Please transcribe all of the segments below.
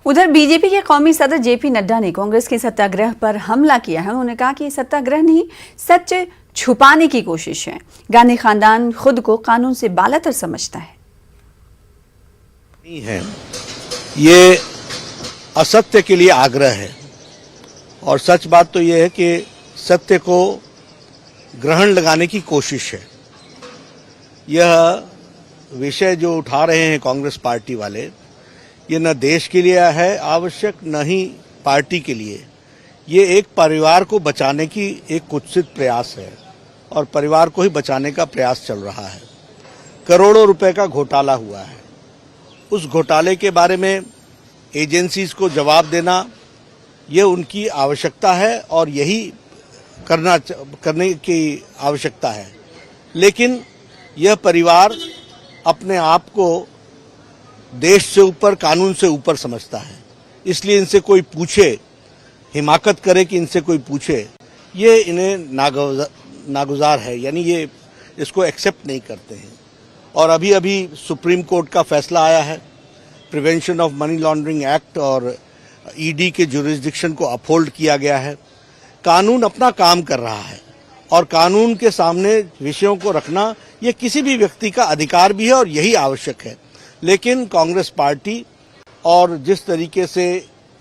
उधर बीजेपी के कौमी सदर जेपी नड्डा ने कांग्रेस के सत्याग्रह पर हमला किया है। उन्होंने कहा कि सत्याग्रह नहीं, सच छुपाने की कोशिश है। गांधी खानदान खुद को कानून से बालातर समझता है। नहीं है, ये असत्य के लिए आग्रह है और सच बात तो ये है कि सत्य को ग्रहण लगाने की कोशिश है। यह विषय जो उठा रहे हैं कांग्रेस पार्टी वाले, ये न देश के लिए है आवश्यक, न ही पार्टी के लिए। ये एक परिवार को बचाने की एक कुत्सित प्रयास है और परिवार को ही बचाने का प्रयास चल रहा है। करोड़ों रुपए का घोटाला हुआ है। उस घोटाले के बारे में एजेंसीज को जवाब देना ये उनकी आवश्यकता है और यही करने की आवश्यकता है। लेकिन यह परिवार अपने आप को देश से ऊपर, कानून से ऊपर समझता है। इसलिए इनसे कोई पूछे, हिमाकत करे कि इनसे कोई पूछे, ये इन्हें नागुजार है, यानी ये इसको एक्सेप्ट नहीं करते हैं। और अभी अभी सुप्रीम कोर्ट का फैसला आया है, prevention of money laundering act और ईडी के जुरिस्डिक्शन को अपहोल्ड किया गया है। कानून अपना काम कर रहा है और कानून के सामने विषयों को रखना ये किसी भी व्यक्ति का अधिकार भी है और यही आवश्यक है। लेकिन कांग्रेस पार्टी और जिस तरीके से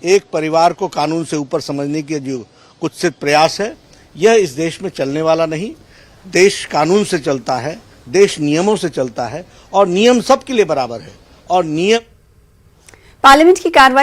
एक परिवार को कानून से ऊपर समझने के जो कुत्सित प्रयास है, यह इस देश में चलने वाला नहीं। देश कानून से चलता है, देश नियमों से चलता है और नियम सबके लिए बराबर है और नियम पार्लियामेंट की कार्रवाई